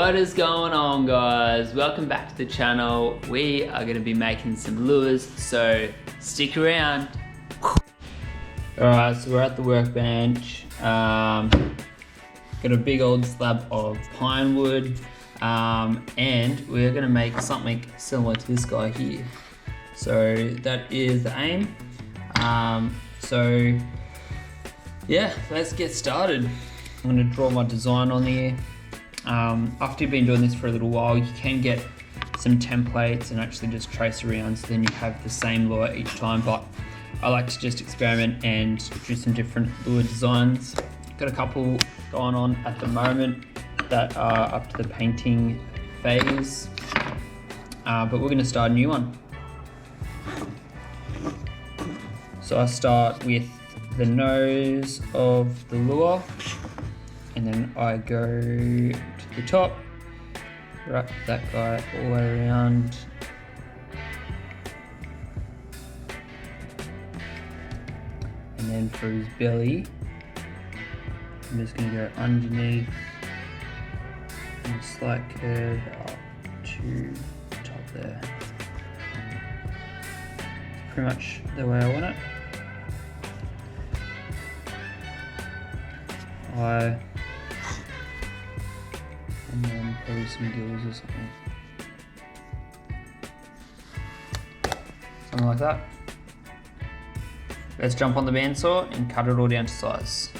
What is going on, guys? Welcome back to the channel. We are going to be making some lures, so stick around. Alright, so we're at the workbench. Got a big old slab of pine wood, and we're going to make something similar to this guy here. So that is the aim. So yeah, let's get started. I'm going to draw my design on here. After you've been doing this for a little while, you can get some templates and actually just trace around, so then you have the same lure each time, but I like to just experiment and do some different lure designs. Got a couple going on at the moment that are up to the painting phase, but we're going to start a new one. So I start with the nose of the lure, and then I go to the top, wrap that guy all the way around, and then for his belly, I'm just going to go underneath and a slight curve up to the top there. It's pretty much the way I want it. And then probably some gills or something. Something like that. Let's jump on the bandsaw and cut it all down to size.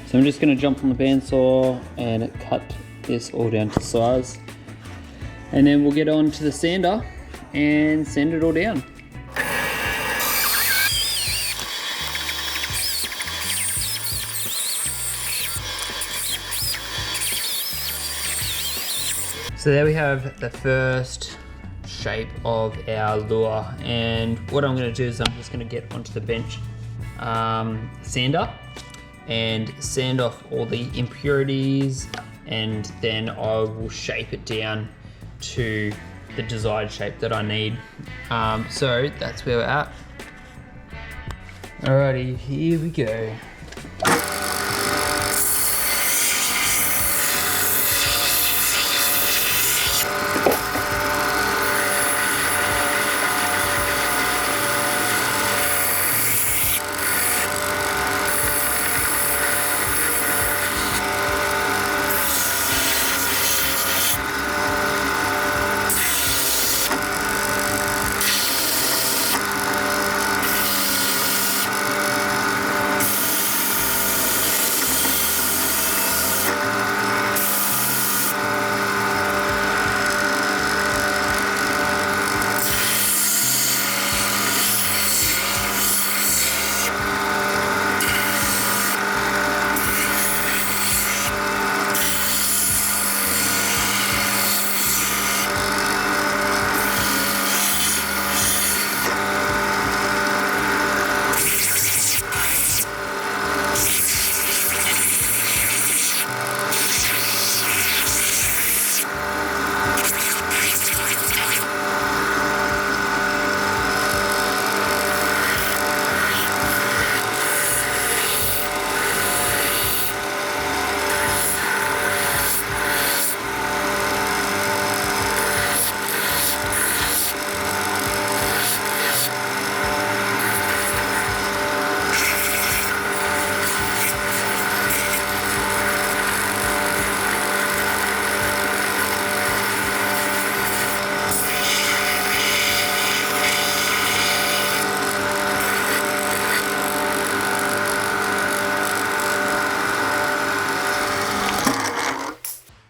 So I'm just going to jump on the bandsaw and cut this all down to size. And then we'll get on to the sander and sand it all down. So there we have the first shape of our lure, and what I'm going to do is I'm just going to get onto the bench sander and sand off all the impurities, and then I will shape it down to the desired shape that I need. So that's where we're at. Alrighty, here we go.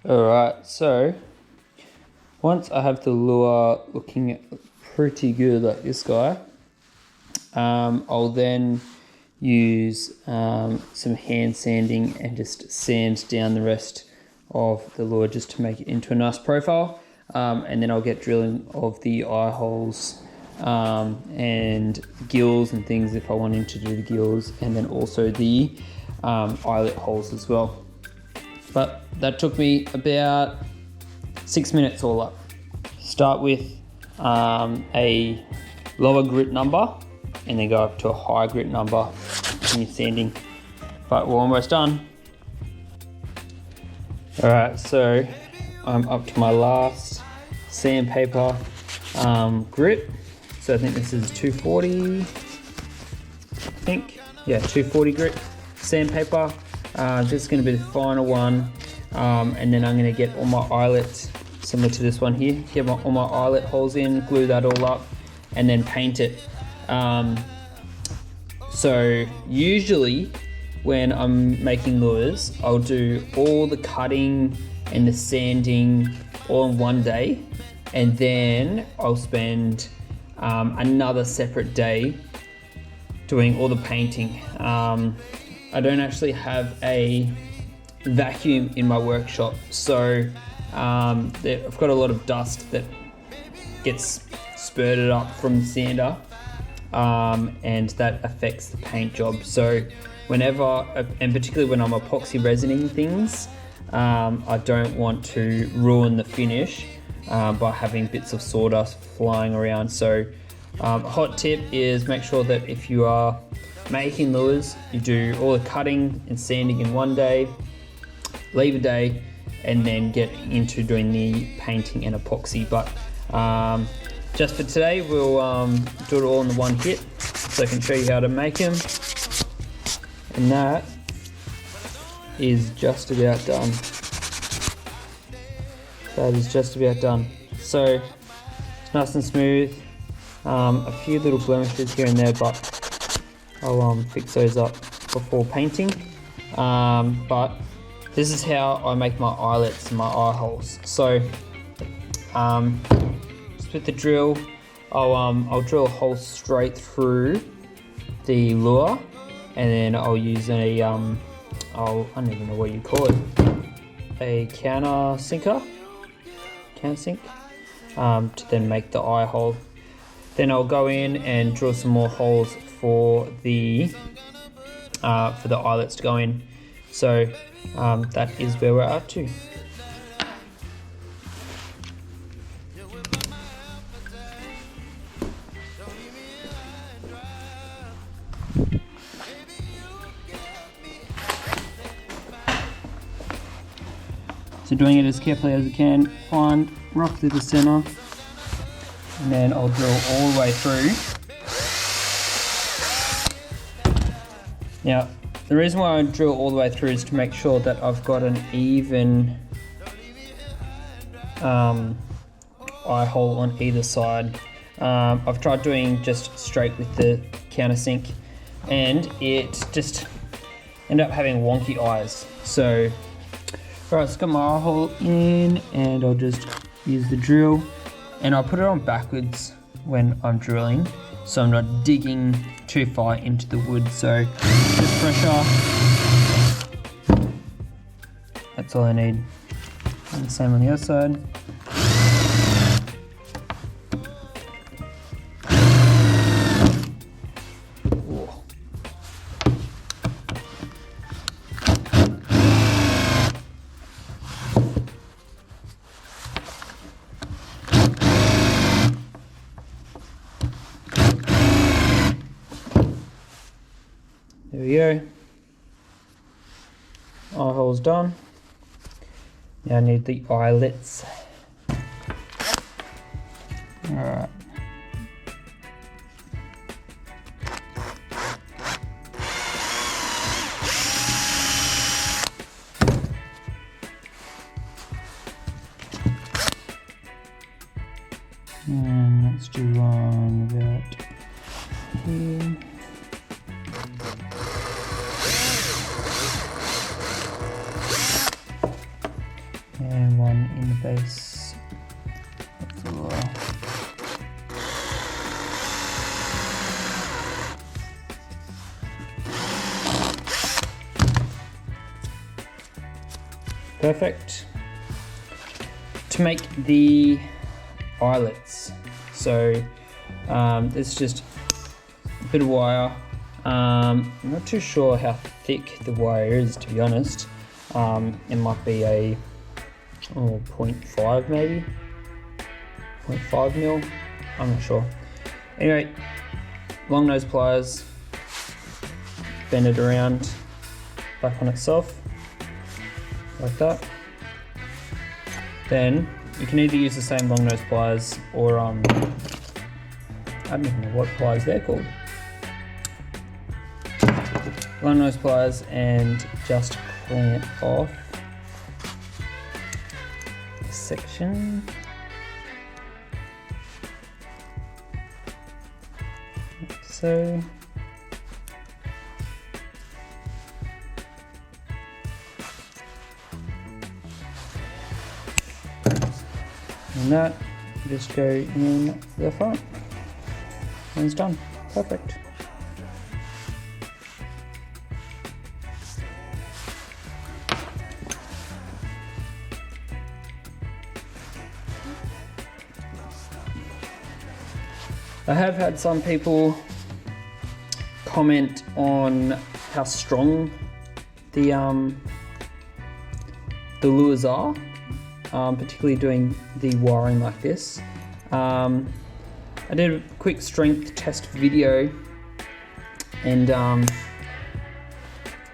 Alright, so once I have the lure looking pretty good like this guy, I'll then use some hand sanding and just sand down the rest of the lure just to make it into a nice profile, and then I'll get drilling of the eye holes and gills and things if I wanted to do the gills, and then also the eyelet holes as well. But that took me about 6 minutes all up. Start with a lower grit number and then go up to a high grit number when you're sanding. But we're almost done. Alright, so I'm up to my last sandpaper grit. So I think this is 240, I think. Yeah, 240 grit sandpaper. This is going to be the final one. And then I'm going to get all my eyelets, similar to this one here, get all my eyelet holes in, glue that all up, and then paint it. So usually when I'm making lures, I'll do all the cutting and the sanding all in one day, and then I'll spend another separate day doing all the painting. I don't actually have a vacuum in my workshop, so I've got a lot of dust that gets spurted up from the sander, and that affects the paint job. So whenever, and particularly when I'm epoxy resining things, I don't want to ruin the finish by having bits of sawdust flying around. So a hot tip is make sure that if you are making lures, you do all the cutting and sanding in one day, leave a day, and then get into doing the painting and epoxy. But just for today, we'll do it all in the one hit, so I can show you how to make them. And that is just about done. That is just about done. So it's nice and smooth. A few little blemishes here and there, but I'll fix those up before painting. But this is how I make my eyelets and my eye holes. So just with the drill, I'll drill a hole straight through the lure, and then I'll use a I don't even know what you call it, a countersink, to then make the eye hole. Then I'll go in and drill some more holes for the eyelets to go in. So that is where we're at to. So doing it as carefully as I can, find roughly the center, and then I'll drill all the way through. Now, the reason why I drill all the way through is to make sure that I've got an even eye hole on either side. I've tried doing just straight with the countersink, and it just ended up having wonky eyes. So, alright, so I've got my eye hole in, and I'll just use the drill, and I'll put it on backwards when I'm drilling, so I'm not digging too far into the wood. So just pressure, that's all I need. And the same on the other side. There we go. Eye hole's done. Now I need the eyelets. Alright. And let's do one about here. And one in the base of the lure. Perfect. To make the eyelets, so it's just a bit of wire. I'm not too sure how thick the wire is, to be honest. It might be a 0.5 maybe, 0.5 mil, I'm not sure. Anyway, long nose pliers, bend it around back on itself like that. then you can either use the same long nose pliers or I don't even know what pliers they're called. Long nose pliers, and just clamp off this section. Like so. And that just go in the front, and it's done. Perfect. I have had some people comment on how strong the lures are, particularly doing the wiring like this. I did a quick strength test video, and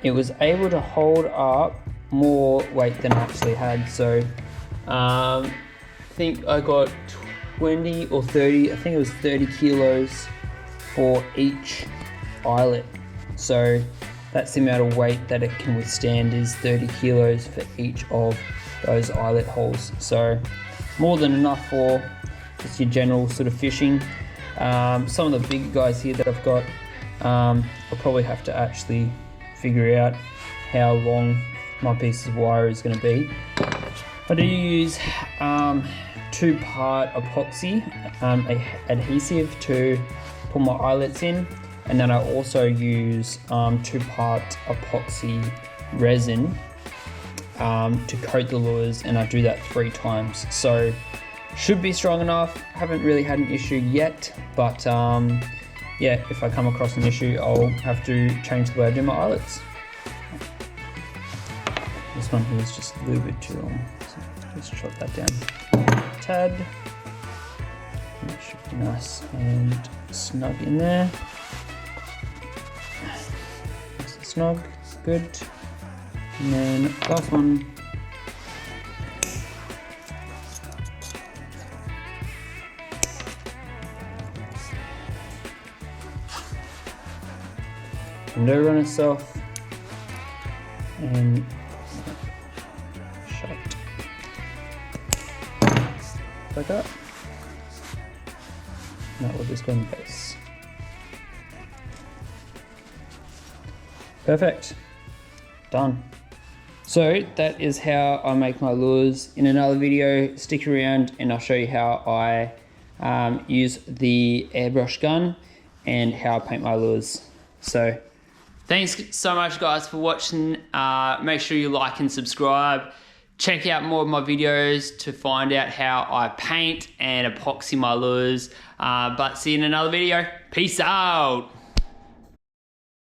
it was able to hold up more weight than I actually had. So I think I got 20 or 30, I think it was 30 kilos for each eyelet. So that's the amount of weight that it can withstand, is 30 kilos for each of those eyelet holes. So more than enough for just your general sort of fishing. Some of the bigger guys here that I've got, I'll probably have to actually figure out how long my piece of wire is going to be. I do use 2-part epoxy adhesive to put my eyelets in, and then I also use 2-part epoxy resin to coat the lures, and I do that 3 times. So should be strong enough. Haven't really had an issue yet, but yeah, if I come across an issue, I'll have to change the way I do my eyelets. This one here is just a little bit too long, so just chop that down a tad. That should be nice and snug in there. Nice and snug, good. And then last one. Window run itself and shut like that. Now we'll just go in base. Perfect. Done. So that is how I make my lures. In another video, stick around and I'll show you how I use the airbrush gun and how I paint my lures. So thanks so much guys for watching. Make sure you like and subscribe. Check out more of my videos to find out how I paint and epoxy my lures. But see you in another video. Peace out.